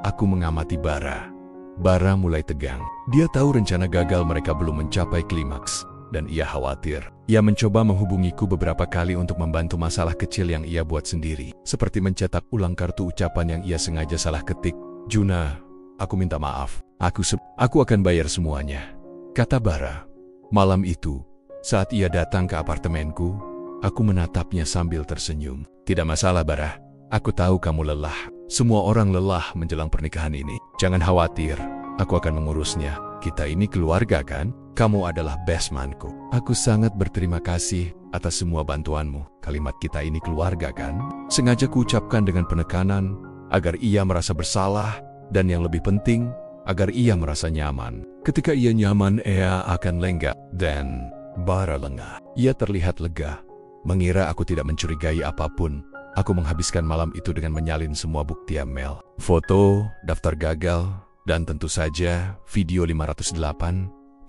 aku mengamati Bara. Bara mulai tegang. Dia tahu rencana gagal mereka belum mencapai klimaks, dan ia khawatir. Ia mencoba menghubungiku beberapa kali untuk membantu masalah kecil yang ia buat sendiri, seperti mencetak ulang kartu ucapan yang ia sengaja salah ketik. Juna, aku minta maaf. Aku akan bayar semuanya, kata Bara. Malam itu, saat ia datang ke apartemenku, aku menatapnya sambil tersenyum. Tidak masalah, Bara. Aku tahu kamu lelah. Semua orang lelah menjelang pernikahan ini. Jangan khawatir, aku akan mengurusnya. Kita ini keluarga kan? Kamu adalah best man-ku. Aku sangat berterima kasih atas semua bantuanmu. Kalimat kita ini keluarga kan? Sengaja kuucapkan dengan penekanan, agar ia merasa bersalah, dan yang lebih penting, agar ia merasa nyaman. Ketika ia nyaman, ia akan lengah. Dan Bara lengah. Ia terlihat lega, mengira aku tidak mencurigai apapun. Aku menghabiskan malam itu dengan menyalin semua bukti email, foto, daftar gagal, dan tentu saja video 508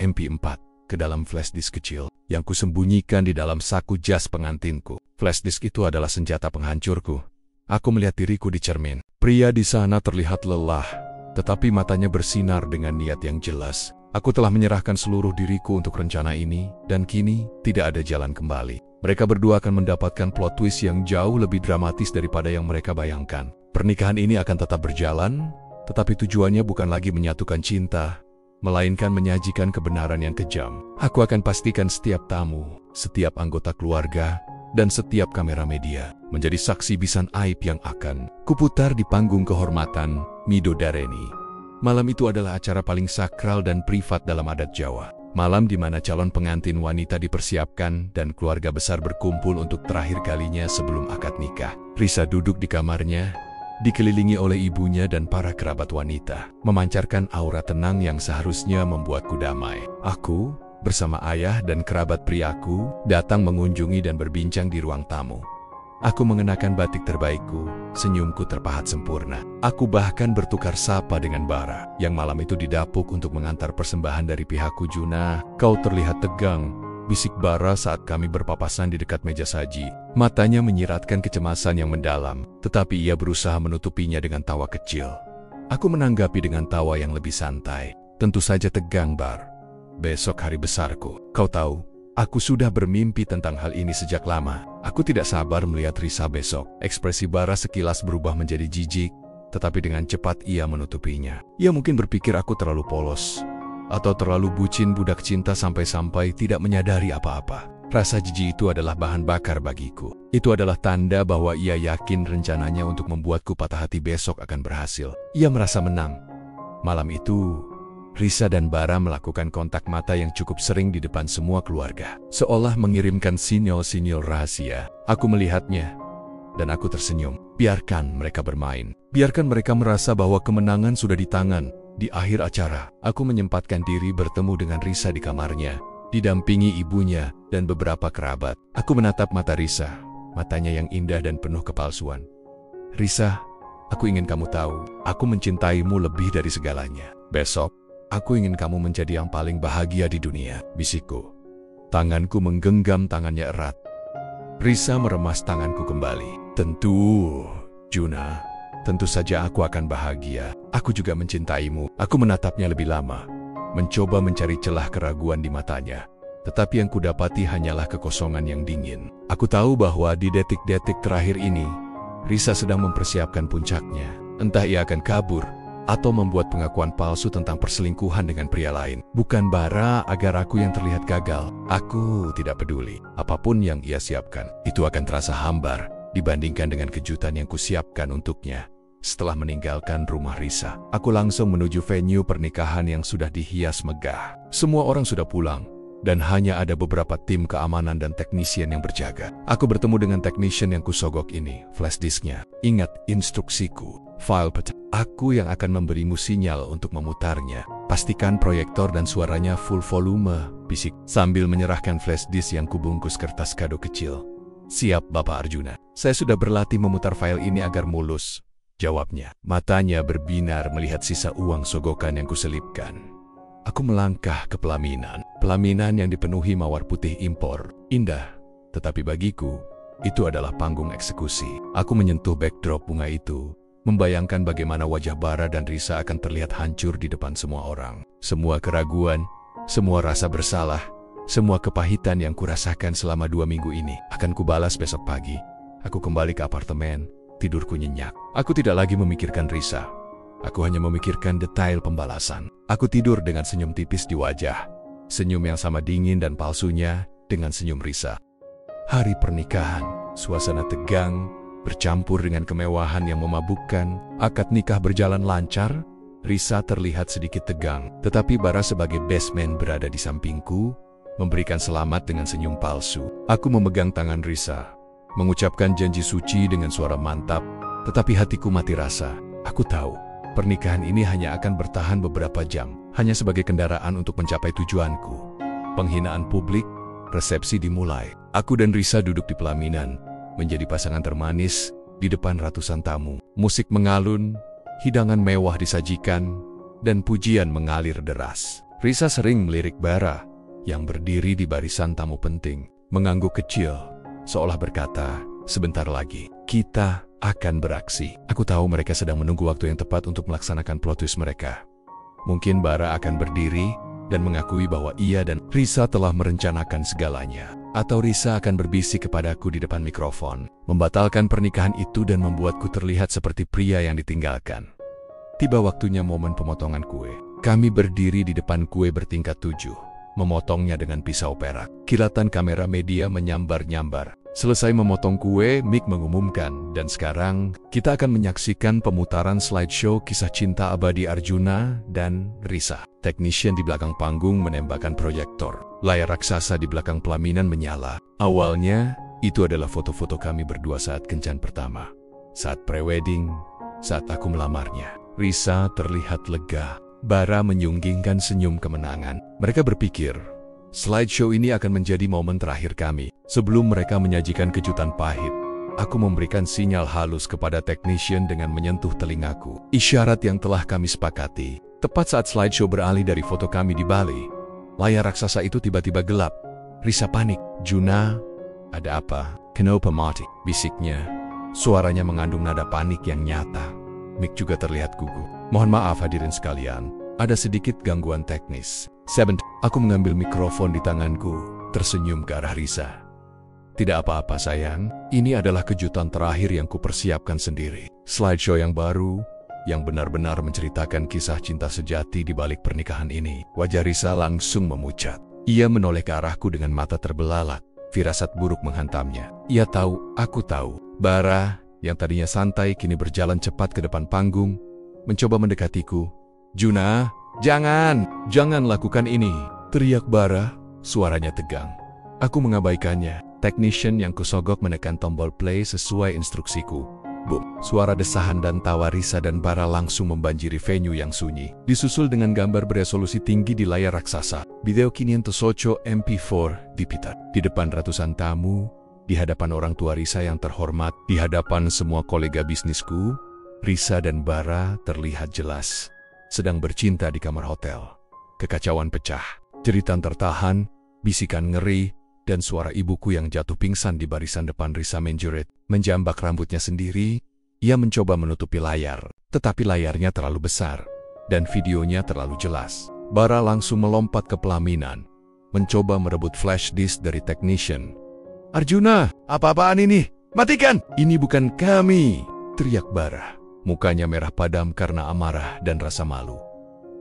MP4 ke dalam flash disk kecil yang kusembunyikan di dalam saku jas pengantinku. Flash disk itu adalah senjata penghancurku. Aku melihat diriku di cermin. Pria di sana terlihat lelah, tetapi matanya bersinar dengan niat yang jelas. Aku telah menyerahkan seluruh diriku untuk rencana ini, dan kini tidak ada jalan kembali. Mereka berdua akan mendapatkan plot twist yang jauh lebih dramatis daripada yang mereka bayangkan. Pernikahan ini akan tetap berjalan, tetapi tujuannya bukan lagi menyatukan cinta, melainkan menyajikan kebenaran yang kejam. Aku akan pastikan setiap tamu, setiap anggota keluarga, dan setiap kamera media menjadi saksi bisan aib yang akan kuputar di panggung kehormatan Midodareni. Malam itu adalah acara paling sakral dan privat dalam adat Jawa. Malam di mana calon pengantin wanita dipersiapkan dan keluarga besar berkumpul untuk terakhir kalinya sebelum akad nikah. Risa duduk di kamarnya, dikelilingi oleh ibunya dan para kerabat wanita, memancarkan aura tenang yang seharusnya membuatku damai. Aku, bersama ayah dan kerabat priaku, datang mengunjungi dan berbincang di ruang tamu. Aku mengenakan batik terbaikku, senyumku terpahat sempurna. Aku bahkan bertukar sapa dengan Bara, yang malam itu didapuk untuk mengantar persembahan dari pihakku. Juna, kau terlihat tegang, bisik Bara saat kami berpapasan di dekat meja saji. Matanya menyiratkan kecemasan yang mendalam, tetapi ia berusaha menutupinya dengan tawa kecil. Aku menanggapi dengan tawa yang lebih santai. Tentu saja tegang, Bar. Besok hari besarku. Kau tahu, aku sudah bermimpi tentang hal ini sejak lama. Aku tidak sabar melihat Risa besok. Ekspresi Bara sekilas berubah menjadi jijik, tetapi dengan cepat ia menutupinya. Ia mungkin berpikir aku terlalu polos, atau terlalu bucin budak cinta sampai-sampai tidak menyadari apa-apa. Rasa jijik itu adalah bahan bakar bagiku. Itu adalah tanda bahwa ia yakin rencananya untuk membuatku patah hati besok akan berhasil. Ia merasa menang. Malam itu, Risa dan Bara melakukan kontak mata yang cukup sering di depan semua keluarga, seolah mengirimkan sinyal-sinyal rahasia. Aku melihatnya, dan aku tersenyum. Biarkan mereka bermain. Biarkan mereka merasa bahwa kemenangan sudah di tangan. Di akhir acara, aku menyempatkan diri bertemu dengan Risa di kamarnya, didampingi ibunya dan beberapa kerabat. Aku menatap mata Risa, matanya yang indah dan penuh kepalsuan. Risa, aku ingin kamu tahu, aku mencintaimu lebih dari segalanya. Besok, aku ingin kamu menjadi yang paling bahagia di dunia, bisikku. Tanganku menggenggam tangannya erat. Risa meremas tanganku kembali. Tentu, Juna, tentu saja aku akan bahagia. Aku juga mencintaimu. Aku menatapnya lebih lama, mencoba mencari celah keraguan di matanya. Tetapi yang kudapati hanyalah kekosongan yang dingin. Aku tahu bahwa di detik-detik terakhir ini, Risa sedang mempersiapkan puncaknya. Entah ia akan kabur, atau membuat pengakuan palsu tentang perselingkuhan dengan pria lain. Bukan Bara agar aku yang terlihat gagal. Aku tidak peduli. Apapun yang ia siapkan, itu akan terasa hambar dibandingkan dengan kejutan yang kusiapkan untuknya. Setelah meninggalkan rumah Risa, aku langsung menuju venue pernikahan yang sudah dihias megah. Semua orang sudah pulang, dan hanya ada beberapa tim keamanan dan teknisian yang berjaga. Aku bertemu dengan teknisian yang kusogok ini, flash disknya. Ingat instruksiku, file peta. Aku yang akan memberimu sinyal untuk memutarnya. Pastikan proyektor dan suaranya full volume, bisik sambil menyerahkan flash disk yang kubungkus kertas kado kecil. Siap, Bapak Arjuna. Saya sudah berlatih memutar file ini agar mulus, jawabnya. Matanya berbinar melihat sisa uang sogokan yang kuselipkan. Aku melangkah ke pelaminan. Pelaminan yang dipenuhi mawar putih impor. Indah, tetapi bagiku, itu adalah panggung eksekusi. Aku menyentuh backdrop bunga itu, membayangkan bagaimana wajah Bara dan Risa akan terlihat hancur di depan semua orang. Semua keraguan, semua rasa bersalah, semua kepahitan yang kurasakan selama 2 minggu ini akan kubalas besok pagi. Aku kembali ke apartemen, tidurku nyenyak. Aku tidak lagi memikirkan Risa. Aku hanya memikirkan detail pembalasan. Aku tidur dengan senyum tipis di wajah. Senyum yang sama dingin dan palsunya dengan senyum Risa. Hari pernikahan, suasana tegang, bercampur dengan kemewahan yang memabukkan. Akad nikah berjalan lancar. Risa terlihat sedikit tegang, tetapi Bara sebagai best man berada di sampingku, memberikan selamat dengan senyum palsu. Aku memegang tangan Risa, mengucapkan janji suci dengan suara mantap, tetapi hatiku mati rasa. Aku tahu, pernikahan ini hanya akan bertahan beberapa jam, hanya sebagai kendaraan untuk mencapai tujuanku. Penghinaan publik, resepsi dimulai. Aku dan Risa duduk di pelaminan, menjadi pasangan termanis di depan ratusan tamu. Musik mengalun, hidangan mewah disajikan, dan pujian mengalir deras. Risa sering melirik Bara, yang berdiri di barisan tamu penting, mengangguk kecil, seolah berkata, sebentar lagi, kita akan beraksi. Aku tahu mereka sedang menunggu waktu yang tepat untuk melaksanakan plot twist mereka. Mungkin Bara akan berdiri dan mengakui bahwa ia dan Risa telah merencanakan segalanya. Atau Risa akan berbisik kepadaku di depan mikrofon, membatalkan pernikahan itu dan membuatku terlihat seperti pria yang ditinggalkan. Tiba waktunya momen pemotongan kue. Kami berdiri di depan kue bertingkat 7. Memotongnya dengan pisau perak. Kilatan kamera media menyambar-nyambar. Selesai memotong kue, Mick mengumumkan, dan sekarang kita akan menyaksikan pemutaran slideshow kisah cinta abadi Arjuna dan Risa. Teknisian di belakang panggung menembakkan proyektor. Layar raksasa di belakang pelaminan menyala. Awalnya, itu adalah foto-foto kami berdua saat kencan pertama. Saat pre-wedding, saat aku melamarnya. Risa terlihat lega. Bara menyunggingkan senyum kemenangan. Mereka berpikir, slideshow ini akan menjadi momen terakhir kami. Sebelum mereka menyajikan kejutan pahit, aku memberikan sinyal halus kepada teknisian dengan menyentuh telingaku. Isyarat yang telah kami sepakati. Tepat saat slideshow beralih dari foto kami di Bali, layar raksasa itu tiba-tiba gelap. Risa panik. Juna, ada apa? Kenapa mati? Bisiknya. Suaranya mengandung nada panik yang nyata. Mick juga terlihat gugup. Mohon maaf hadirin sekalian, ada sedikit gangguan teknis. Aku mengambil mikrofon di tanganku, tersenyum ke arah Risa. Tidak apa-apa sayang, ini adalah kejutan terakhir yang kupersiapkan sendiri. Slideshow yang baru, yang benar-benar menceritakan kisah cinta sejati di balik pernikahan ini. Wajah Risa langsung memucat. Ia menoleh ke arahku dengan mata terbelalak. Firasat buruk menghantamnya. Ia tahu, aku tahu. Bara, yang tadinya santai kini berjalan cepat ke depan panggung, mencoba mendekatiku. Juna, jangan lakukan ini, teriak Bara, suaranya tegang. Aku mengabaikannya. Technician yang kusogok menekan tombol play sesuai instruksiku. Boom, suara desahan dan tawa Risa dan Bara langsung membanjiri venue yang sunyi. Disusul dengan gambar beresolusi tinggi di layar raksasa. Video 508 MP4 diputar. Di depan ratusan tamu, di hadapan orang tua Risa yang terhormat, di hadapan semua kolega bisnisku, Risa dan Bara terlihat jelas sedang bercinta di kamar hotel. Kekacauan pecah, jeritan tertahan, bisikan ngeri, dan suara ibuku yang jatuh pingsan di barisan depan Risa menjerit. Menjambak rambutnya sendiri, ia mencoba menutupi layar, tetapi layarnya terlalu besar, dan videonya terlalu jelas. Bara langsung melompat ke pelaminan, mencoba merebut flash disk dari technician. Arjuna, apa-apaan ini? Matikan! Ini bukan kami, teriak Bara, Mukanya merah padam karena amarah dan rasa malu.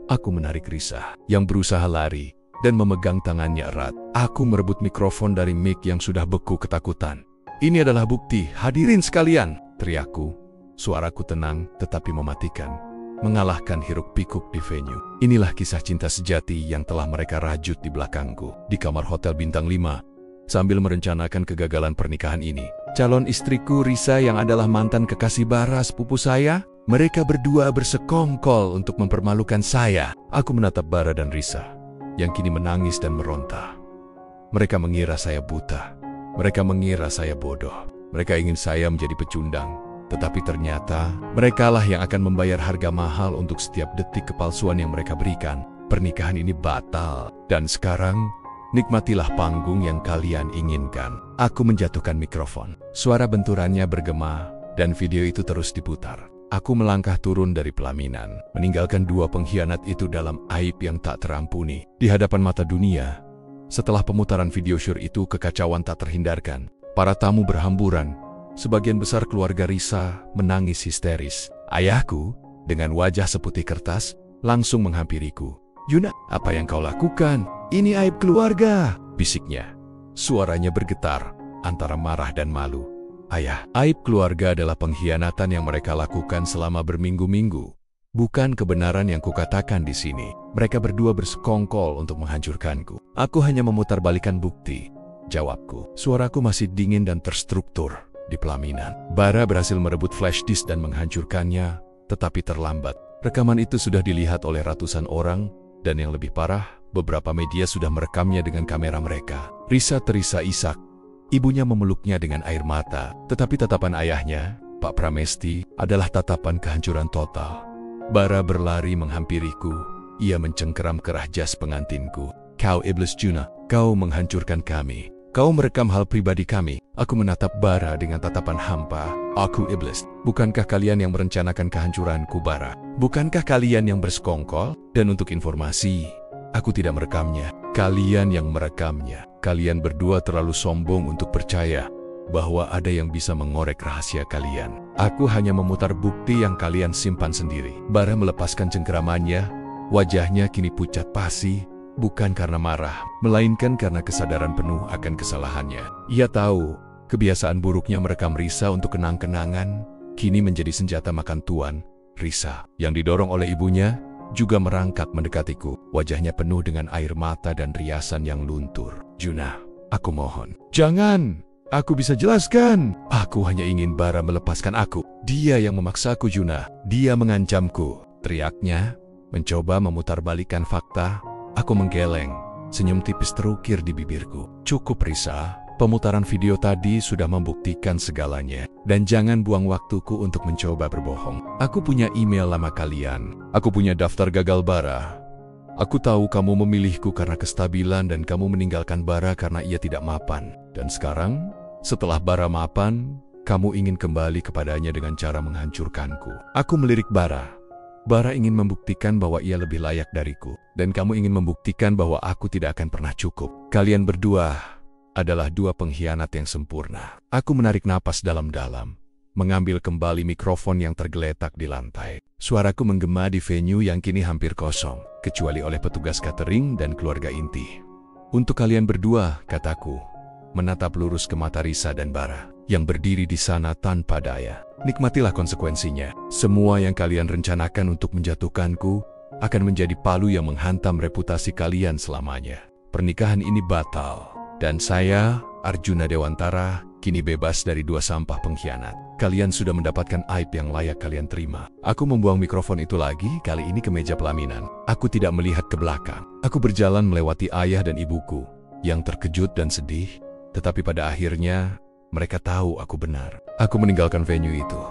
Aku menarik Risa, yang berusaha lari, dan memegang tangannya erat. Aku merebut mikrofon dari mic yang sudah beku ketakutan. "Ini adalah bukti, hadirin sekalian!" teriakku. Suaraku tenang tetapi mematikan, mengalahkan hiruk-pikuk di venue. Inilah kisah cinta sejati yang telah mereka rajut di belakangku, di kamar hotel bintang 5. Sambil merencanakan kegagalan pernikahan ini, calon istriku Risa yang adalah mantan kekasih Bara sepupu saya, mereka berdua bersekongkol untuk mempermalukan saya. Aku menatap Bara dan Risa, yang kini menangis dan meronta. Mereka mengira saya buta. Mereka mengira saya bodoh. Mereka ingin saya menjadi pecundang. Tetapi ternyata, merekalah yang akan membayar harga mahal untuk setiap detik kepalsuan yang mereka berikan. Pernikahan ini batal. Dan sekarang, nikmatilah panggung yang kalian inginkan. Aku menjatuhkan mikrofon. Suara benturannya bergema, dan video itu terus diputar. Aku melangkah turun dari pelaminan, meninggalkan dua pengkhianat itu dalam aib yang tak terampuni di hadapan mata dunia. Setelah pemutaran video syur itu, kekacauan tak terhindarkan. Para tamu berhamburan. Sebagian besar keluarga Risa menangis histeris. Ayahku, dengan wajah seputih kertas, langsung menghampiriku. "Yuna, apa yang kau lakukan? Ini aib keluarga," bisiknya. Suaranya bergetar, antara marah dan malu. "Ayah, aib keluarga adalah pengkhianatan yang mereka lakukan selama berminggu-minggu. Bukan kebenaran yang kukatakan di sini. Mereka berdua bersekongkol untuk menghancurkanku. Aku hanya memutarbalikkan bukti," jawabku. Suaraku masih dingin dan terstruktur. Di pelaminan, Bara berhasil merebut flash disk dan menghancurkannya, tetapi terlambat. Rekaman itu sudah dilihat oleh ratusan orang, dan yang lebih parah, beberapa media sudah merekamnya dengan kamera mereka. Risa terisak-isak. Ibunya memeluknya dengan air mata, tetapi tatapan ayahnya, Pak Pramesti, adalah tatapan kehancuran total. Bara berlari menghampiriku. Ia mencengkeram kerah jas pengantinku. "Kau iblis Juna, kau menghancurkan kami. Kau merekam hal pribadi kami." Aku menatap Bara dengan tatapan hampa. "Aku iblis. Bukankah kalian yang merencanakan kehancuranku, Bara? Bukankah kalian yang bersekongkol? Dan untuk informasi, aku tidak merekamnya. Kalian yang merekamnya. Kalian berdua terlalu sombong untuk percaya bahwa ada yang bisa mengorek rahasia kalian. Aku hanya memutar bukti yang kalian simpan sendiri." Bara melepaskan cengkeramannya. Wajahnya kini pucat pasi. Bukan karena marah, melainkan karena kesadaran penuh akan kesalahannya. Ia tahu, kebiasaan buruknya merekam Risa untuk kenang-kenangan, kini menjadi senjata makan tuan. Risa, yang didorong oleh ibunya, juga merangkak mendekatiku. Wajahnya penuh dengan air mata dan riasan yang luntur. "Juna, aku mohon. Jangan, aku bisa jelaskan. Aku hanya ingin Bara melepaskan aku. Dia yang memaksaku, Juna. Dia mengancamku," teriaknya, mencoba memutarbalikkan fakta. Aku menggeleng, senyum tipis terukir di bibirku. "Cukup, Risa. Pemutaran video tadi sudah membuktikan segalanya. Dan jangan buang waktuku untuk mencoba berbohong. Aku punya email lama kalian. Aku punya daftar gagal Bara. Aku tahu kamu memilihku karena kestabilan dan kamu meninggalkan Bara karena ia tidak mapan. Dan sekarang, setelah Bara mapan, kamu ingin kembali kepadanya dengan cara menghancurkanku." Aku melirik Bara. "Bara ingin membuktikan bahwa ia lebih layak dariku. Dan kamu ingin membuktikan bahwa aku tidak akan pernah cukup. Kalian berdua adalah dua pengkhianat yang sempurna." Aku menarik napas dalam-dalam, mengambil kembali mikrofon yang tergeletak di lantai. Suaraku menggema di venue yang kini hampir kosong, kecuali oleh petugas catering dan keluarga inti. "Untuk kalian berdua," kataku, menatap lurus ke mata Risa dan Bara, yang berdiri di sana tanpa daya. "Nikmatilah konsekuensinya. Semua yang kalian rencanakan untuk menjatuhkanku akan menjadi palu yang menghantam reputasi kalian selamanya. Pernikahan ini batal. Dan saya, Arjuna Dewantara, kini bebas dari dua sampah pengkhianat. Kalian sudah mendapatkan aib yang layak kalian terima." Aku membuang mikrofon itu lagi, kali ini ke meja pelaminan. Aku tidak melihat ke belakang. Aku berjalan melewati ayah dan ibuku, yang terkejut dan sedih. Tetapi pada akhirnya, mereka tahu aku benar. Aku meninggalkan venue itu,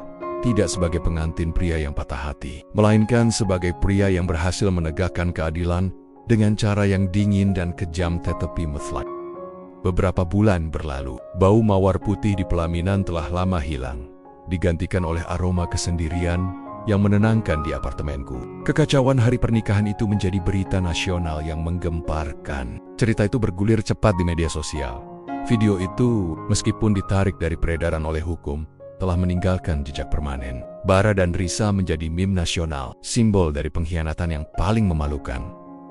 tidak sebagai pengantin pria yang patah hati, melainkan sebagai pria yang berhasil menegakkan keadilan dengan cara yang dingin dan kejam tetapi mutlak. Beberapa bulan berlalu, bau mawar putih di pelaminan telah lama hilang, digantikan oleh aroma kesendirian yang menenangkan di apartemenku. Kekacauan hari pernikahan itu menjadi berita nasional yang menggemparkan. Cerita itu bergulir cepat di media sosial. Video itu, meskipun ditarik dari peredaran oleh hukum, telah meninggalkan jejak permanen. Bara dan Risa menjadi meme nasional, simbol dari pengkhianatan yang paling memalukan.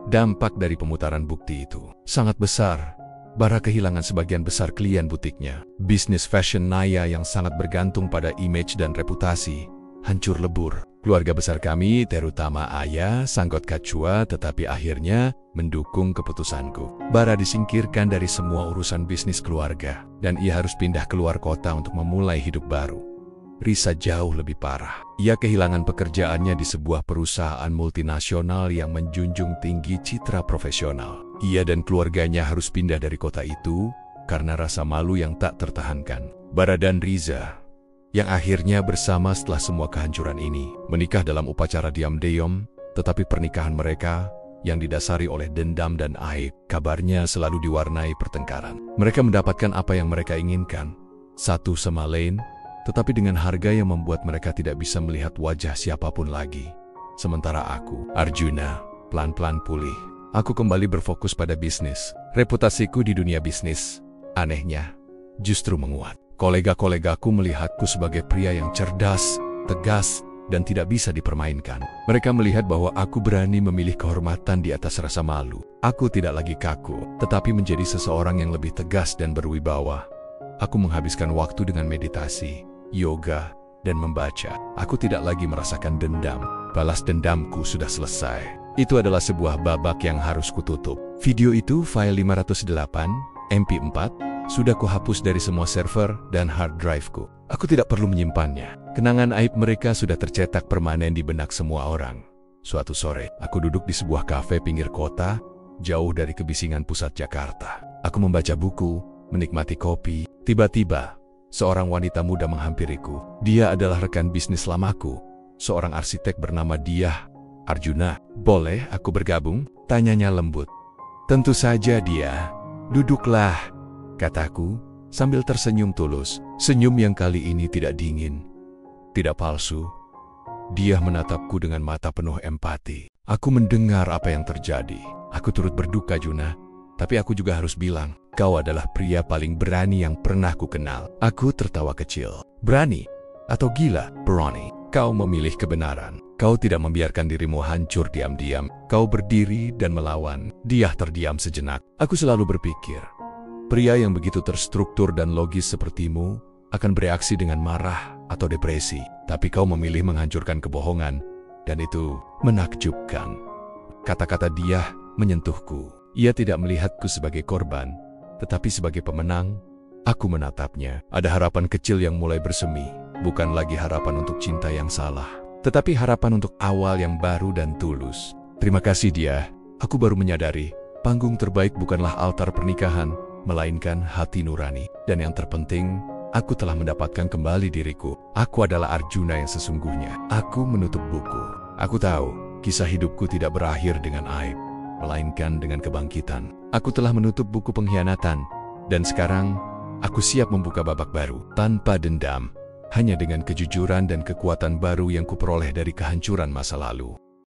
Dampak dari pemutaran bukti itu sangat besar. Bara kehilangan sebagian besar klien butiknya. Bisnis fashion Naya yang sangat bergantung pada image dan reputasi hancur lebur. Keluarga besar kami, terutama ayah, sangkot kacua, tetapi akhirnya mendukung keputusanku. Bara disingkirkan dari semua urusan bisnis keluarga, dan ia harus pindah keluar kota untuk memulai hidup baru. Risa jauh lebih parah. Ia kehilangan pekerjaannya di sebuah perusahaan multinasional yang menjunjung tinggi citra profesional. Ia dan keluarganya harus pindah dari kota itu karena rasa malu yang tak tertahankan. Bara dan Riza yang akhirnya bersama setelah semua kehancuran ini, menikah dalam upacara diam-diam, tetapi pernikahan mereka yang didasari oleh dendam dan aib, kabarnya selalu diwarnai pertengkaran. Mereka mendapatkan apa yang mereka inginkan, satu sama lain, tetapi dengan harga yang membuat mereka tidak bisa melihat wajah siapapun lagi. Sementara aku, Arjuna, pelan-pelan pulih. Aku kembali berfokus pada bisnis. Reputasiku di dunia bisnis, anehnya, justru menguat. Kolega-kolegaku melihatku sebagai pria yang cerdas, tegas, dan tidak bisa dipermainkan. Mereka melihat bahwa aku berani memilih kehormatan di atas rasa malu. Aku tidak lagi kaku, tetapi menjadi seseorang yang lebih tegas dan berwibawa. Aku menghabiskan waktu dengan meditasi, yoga, dan membaca. Aku tidak lagi merasakan dendam. Balas dendamku sudah selesai. Itu adalah sebuah babak yang harus kututup. Video itu file 508 MP4 sudah kuhapus dari semua server dan hard drive-ku. Aku tidak perlu menyimpannya. Kenangan aib mereka sudah tercetak permanen di benak semua orang. Suatu sore, aku duduk di sebuah kafe pinggir kota, jauh dari kebisingan pusat Jakarta. Aku membaca buku, menikmati kopi. Tiba-tiba, seorang wanita muda menghampiriku. Dia adalah rekan bisnis lamaku, seorang arsitek bernama Diah. Arjuna, boleh aku bergabung? Tanyanya lembut. Tentu saja dia. Duduklah, kataku, sambil tersenyum tulus. Senyum yang kali ini tidak dingin, tidak palsu. Dia menatapku dengan mata penuh empati. Aku mendengar apa yang terjadi. Aku turut berduka, Juna. Tapi aku juga harus bilang, kau adalah pria paling berani yang pernah ku kenal. Aku tertawa kecil. Berani? Atau gila? Berani. Kau memilih kebenaran. Kau tidak membiarkan dirimu hancur diam-diam. Kau berdiri dan melawan. Dia terdiam sejenak. Aku selalu berpikir, pria yang begitu terstruktur dan logis sepertimu akan bereaksi dengan marah atau depresi. Tapi kau memilih menghancurkan kebohongan, dan itu menakjubkan. Kata-kata dia menyentuhku. Ia tidak melihatku sebagai korban, tetapi sebagai pemenang. Aku menatapnya. Ada harapan kecil yang mulai bersemi. Bukan lagi harapan untuk cinta yang salah, tetapi harapan untuk awal yang baru dan tulus. Terima kasih dia. Aku baru menyadari, panggung terbaik bukanlah altar pernikahan, melainkan hati nurani. Dan yang terpenting, aku telah mendapatkan kembali diriku. Aku adalah Arjuna yang sesungguhnya. Aku menutup buku. Aku tahu, kisah hidupku tidak berakhir dengan aib, melainkan dengan kebangkitan. Aku telah menutup buku pengkhianatan, dan sekarang, aku siap membuka babak baru, tanpa dendam, hanya dengan kejujuran dan kekuatan baru yang kuperoleh dari kehancuran masa lalu.